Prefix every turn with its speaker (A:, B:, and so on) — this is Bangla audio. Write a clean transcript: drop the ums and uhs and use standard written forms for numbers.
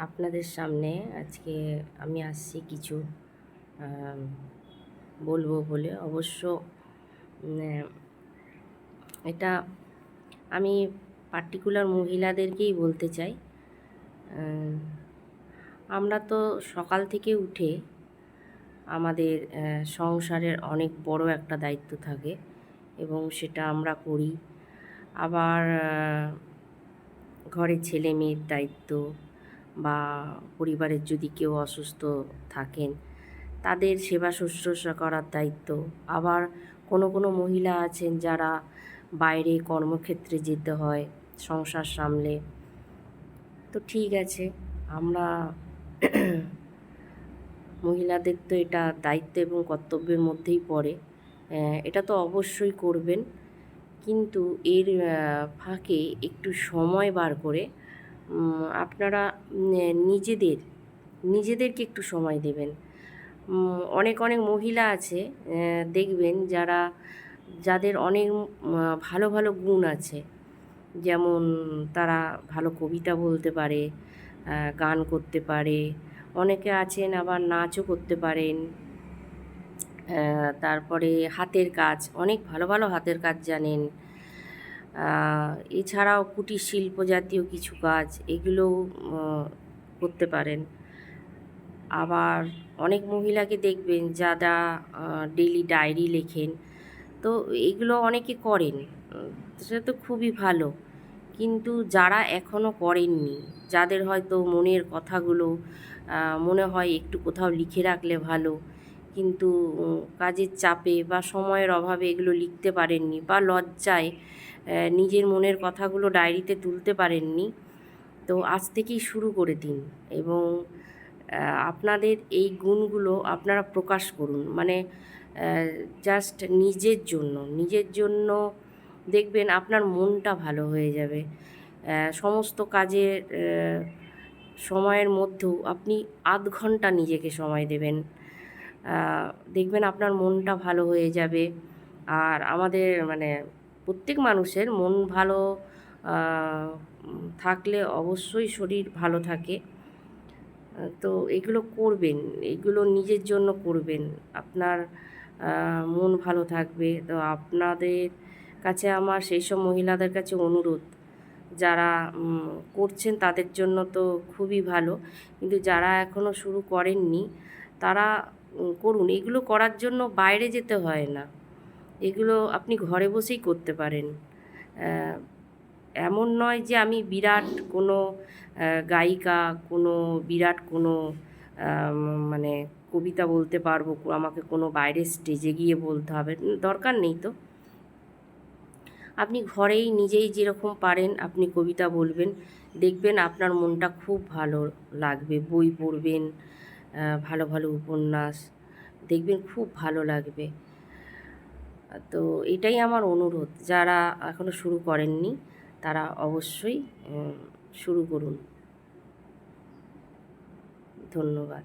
A: আপনাদের সামনে আজকে আমি আসছি কিছু বলবো বলে। অবশ্য এটা আমি পার্টিকুলার মহিলাদেরকেই বলতে চাই। আমরা তো সকাল থেকে উঠে আমাদের সংসারের অনেক বড় একটা দায়িত্ব থাকে এবং সেটা আমরা করি। আবার ঘরে ছেলে মেয়ের দায়িত্ব বা পরিবারের যদি কেউ অসুস্থ থাকেন তাদের সেবা শুশ্রূষা করার দায়িত্ব। আবার কোনো কোনো মহিলা আছেন যারা বাইরে কর্মক্ষেত্রে যেতে হয় সংসার সামলে। তো ঠিক আছে, আমরা মহিলাদের তো এটা দায়িত্ব এবং কর্তব্যের মধ্যেই পড়ে, এটা তো অবশ্যই করবেন। কিন্তু এর ফাঁকে একটু সময় বার করে আপনারা নিজেদেরকে একটু সময় দেবেন। অনেক অনেক মহিলা আছে দেখবেন যাদের অনেক ভালো ভালো গুণ আছে। যেমন তারা ভালো কবিতা বলতে পারে, গান করতে পারে, অনেকে আছেন আবার নাচও করতে পারেন। তারপরে হাতের কাজ, অনেক ভালো ভালো হাতের কাজ জানেন। এছাড়াও কুটির শিল্প জাতীয় কিছু কাজ এগুলোও করতে পারেন। আবার অনেক মহিলাকে দেখবেন যারা ডেইলি ডায়েরি লেখেন, তো এগুলো অনেকে করেন, সেটা তো খুবই ভালো। কিন্তু যারা এখনও করেননি, যাদের হয়তো মনের কথাগুলো মনে হয় একটু কোথাও লিখে রাখলে ভালো, কিন্তু কাজের চাপে বা সময়ের অভাবে এগুলো লিখতে পারেননি বা লজ্জায় নিজের মনের কথাগুলো ডায়েরিতে তুলতে পারেননি, তো আজ থেকেই শুরু করে দিন এবং আপনাদের এই গুণগুলো আপনারা প্রকাশ করুন। মানে জাস্ট নিজের জন্য দেখবেন আপনার মনটা ভালো হয়ে যাবে। সমস্ত কাজের সময়ের মধ্যেও আপনি আধ ঘন্টা নিজেকে সময় দেবেন, দেখবেন আপনার মনটা ভালো হয়ে যাবে। আর আমাদের মানে প্রত্যেক মানুষের মন ভালো থাকলে অবশ্যই শরীর ভালো থাকে। তো এগুলো করবেন, এগুলো নিজের জন্য করবেন, আপনার মন ভালো থাকবে। তো আপনাদের কাছে আমার সেই সব মহিলাদের কাছে অনুরোধ, যারা করছেন তাদের জন্য তো খুবই ভালো, কিন্তু যারা এখনও শুরু করেননি তারা করুন। এগুলো করার জন্য বাইরে যেতে হয় না, এগুলো আপনি ঘরে বসেই করতে পারেন। এমন নয় যে আমি বিরাট কোনো গায়িকা, কোনো বিরাট কোনো মানে কবিতা বলতে পারবো, আমাকে কোনো বাইরের স্টেজে গিয়ে বলতে হবে, দরকার নেই। তো আপনি ঘরেই নিজেই যেরকম পারেন আপনি কবিতা বলবেন, দেখবেন আপনার মনটা খুব ভালো লাগবে। বই পড়বেন, ভালো ভালো উপন্যাস দেখবেন, খুব ভালো লাগবে। তো এটাই আমার অনুরোধ, যারা এখনও শুরু করেননি তারা অবশ্যই শুরু করুন। ধন্যবাদ।